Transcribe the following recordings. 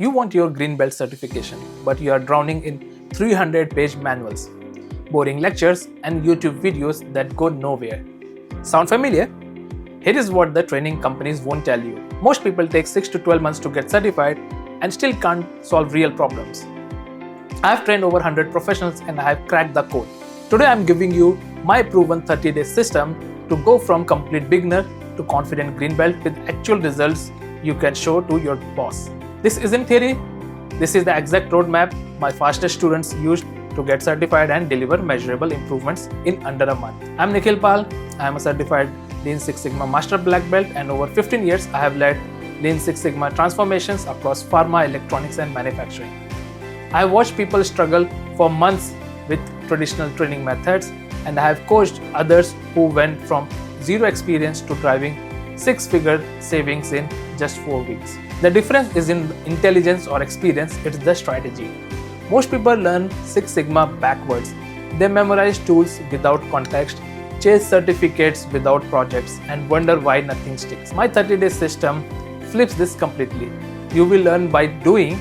You want your green belt certification, but you are drowning in 300-page manuals, boring lectures, and YouTube videos that go nowhere. Sound familiar? Here is what the training companies won't tell you. Most people take 6 to 12 months to get certified and still can't solve real problems. I have trained over 100 professionals and I have cracked the code. Today I am giving you my proven 30-day system to go from complete beginner to confident green belt with actual results you can show to your boss. This isn't theory, this is the exact roadmap my fastest students used to get certified and deliver measurable improvements in under a month. I'm Nikhil Pal. I am a certified Lean Six Sigma Master Black Belt, and over 15 years I have led Lean Six Sigma transformations across pharma, electronics and manufacturing. I have watched people struggle for months with traditional training methods, and I have coached others who went from zero experience to driving six-figure savings in just 4 weeks. The difference isn't intelligence or experience, it's the strategy. Most people learn Six Sigma backwards. They memorize tools without context, chase certificates without projects, and wonder why nothing sticks. My 30-day system flips this completely. You will learn by doing,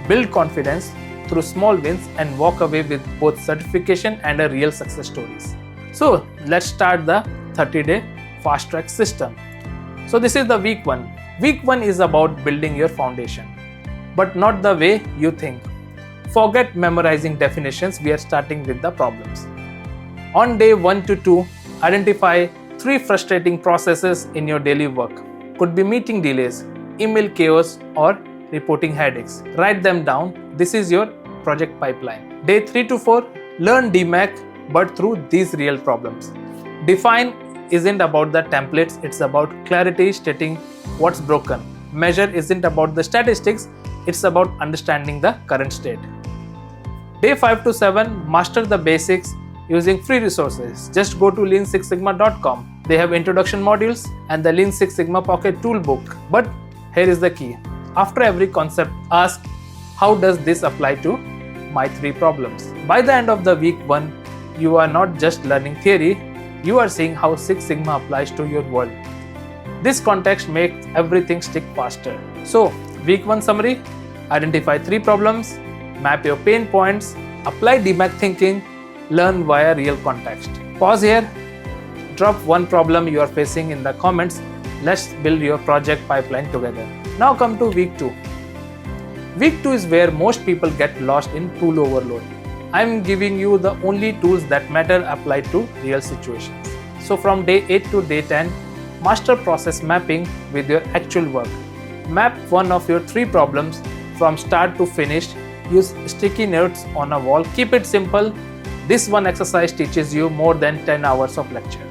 build confidence through small wins, and walk away with both certification and a real success stories. So let's start the 30-day fast track system. So this is the week 1. Week 1 is about building your foundation, but not the way you think. Forget memorizing definitions, we are starting with the problems. On day 1 to 2, identify 3 frustrating processes in your daily work. Could be meeting delays, email chaos, or reporting headaches. Write them down. This is your project pipeline. Day 3 to 4, learn DMAC but through these real problems. Define isn't about the templates, it's about clarity, stating what's broken. Measure isn't about the statistics, it's about understanding the current state. Day 5 to 7, master the basics using free resources. Just go to lean6sigma.com. They have introduction modules and the Lean Six Sigma Pocket Toolbook. But here is the key. After every concept, ask, how does this apply to my 3 problems? By the end of the week 1, you are not just learning theory, you are seeing how Six Sigma applies to your world. This context makes everything stick faster. So, week 1 summary, identify 3 problems, map your pain points, apply DMAC thinking, learn via real context. Pause here, drop one problem you are facing in the comments. Let's build your project pipeline together. Now come to week 2. Week 2 is where most people get lost in tool overload. I am giving you the only tools that matter applied to real situations. So from day 8 to day 10, master process mapping with your actual work. Map one of your 3 problems from start to finish. Use sticky notes on a wall. Keep it simple. This one exercise teaches you more than 10 hours of lecture.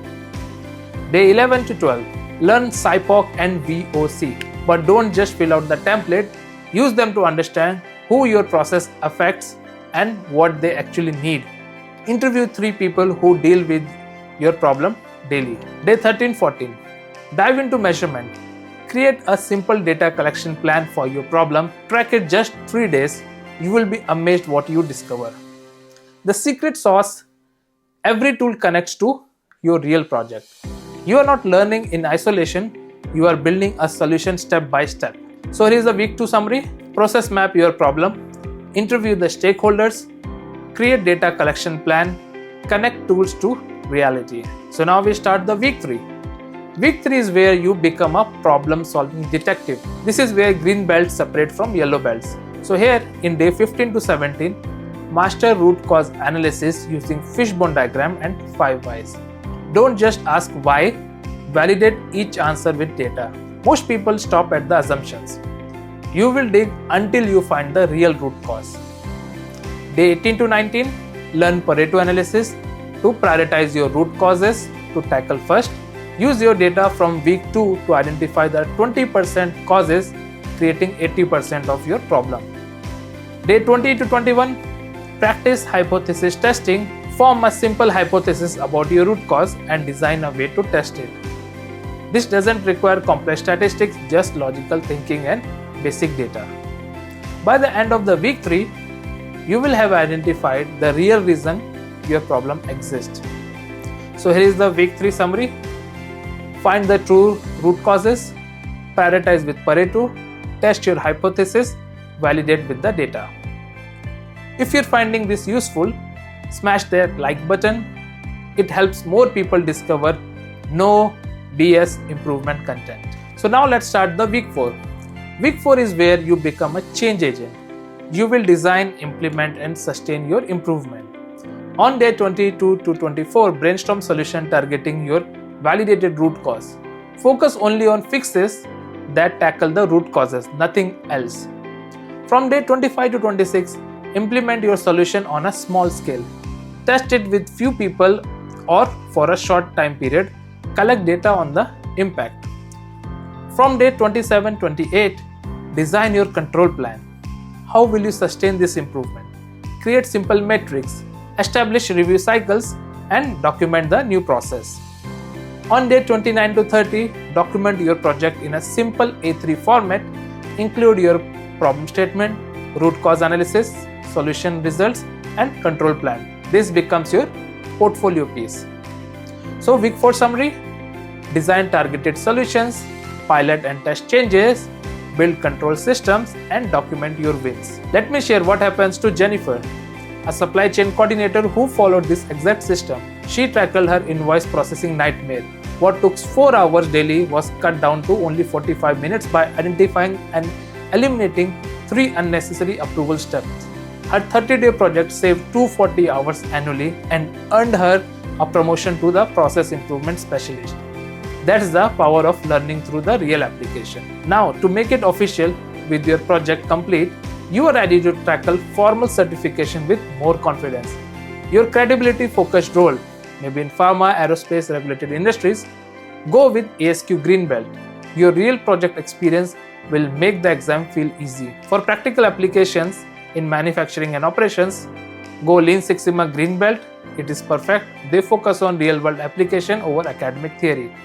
Day 11 to 12, learn SIPOC and VOC. But don't just fill out the template. Use them to understand who your process affects and what they actually need. Interview 3 people who deal with your problem daily. Day 13-14, dive into measurement. Create a simple data collection plan for your problem. Track it just 3 days. You will be amazed what you discover. The secret sauce, every tool connects to your real project. You are not learning in isolation, you are building a solution step by step. So here is the week 2 summary. Process map your problem. Interview the stakeholders, create data collection plan, connect tools to reality. So now we start the week 3. Week 3 is where you become a problem solving detective. This is where green belts separate from yellow belts. So here in day 15 to 17, master root cause analysis using fishbone diagram and 5 whys. Don't just ask why, validate each answer with data. Most people stop at the assumptions. You will dig until you find the real root cause. Day 18 to 19, learn Pareto analysis to prioritize your root causes to tackle first. Use your data from week 2 to identify the 20% causes, creating 80% of your problem. Day 20 to 21, practice hypothesis testing. Form a simple hypothesis about your root cause and design a way to test it. This doesn't require complex statistics, just logical thinking and basic data. By the end of the week 3, you will have identified the real reason your problem exists. So here is the week 3 summary. Find the true root causes, prioritize with Pareto, test your hypothesis, validate with the data. If you're finding this useful, smash that like button. It helps more people discover no BS improvement content. So now let's start the week 4. Week 4 is where you become a change agent. You will design, implement and sustain your improvement. On day 22 to 24, brainstorm solution targeting your validated root cause. Focus only on fixes that tackle the root causes, nothing else. From day 25 to 26, implement your solution on a small scale. Test it with few people or for a short time period. Collect data on the impact. From day 27-28, design your control plan. How will you sustain this improvement? Create simple metrics, establish review cycles, and document the new process. On day 29 to 30, document your project in a simple A3 format. Include your problem statement, root cause analysis, solution results, and control plan. This becomes your portfolio piece. So, week 4 summary: design targeted solutions, pilot and test changes, build control systems, and document your wins. Let me share what happens to Jennifer, a supply chain coordinator who followed this exact system. She tackled her invoice processing nightmare. What took 4 hours daily was cut down to only 45 minutes by identifying and eliminating 3 unnecessary approval steps. Her 30-day project saved 240 hours annually and earned her a promotion to the process improvement specialist. That's the power of learning through the real application. Now, to make it official, with your project complete, you are ready to tackle formal certification with more confidence. Your credibility-focused role, maybe in pharma, aerospace, regulated industries, go with ASQ Green Belt. Your real project experience will make the exam feel easy. For practical applications in manufacturing and operations, go Lean Six Sigma Green Belt. It is perfect. They focus on real-world application over academic theory.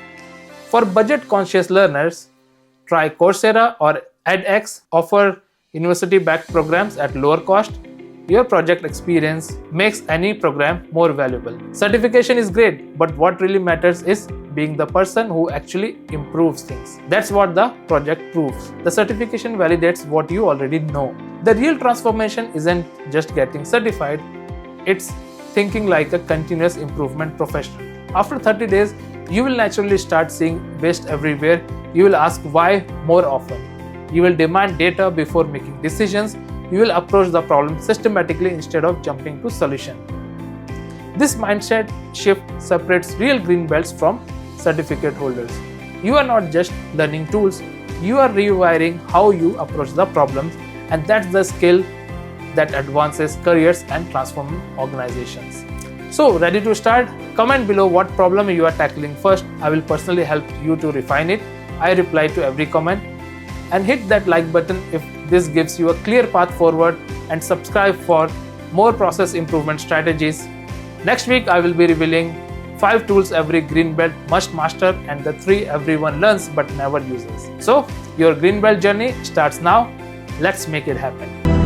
For budget-conscious learners, try Coursera or edX, offer university-backed programs at lower cost. Your project experience makes any program more valuable. Certification is great, but what really matters is being the person who actually improves things. That's what the project proves. The certification validates what you already know. The real transformation isn't just getting certified, it's thinking like a continuous improvement professional. After 30 days, you will naturally start seeing waste everywhere. You will ask why more often. You will demand data before making decisions. You will approach the problem systematically instead of jumping to solution. This mindset shift separates real green belts from certificate holders. You are not just learning tools, you are rewiring how you approach the problems, and that's the skill that advances careers and transforms organizations. So, ready to start? Comment below what problem you are tackling first. I will personally help you to refine it. I reply to every comment. And hit that like button if this gives you a clear path forward, and subscribe for more process improvement strategies. Next week, I will be revealing 5 tools every green belt must master and the 3 everyone learns but never uses. So, your green belt journey starts now. Let's make it happen.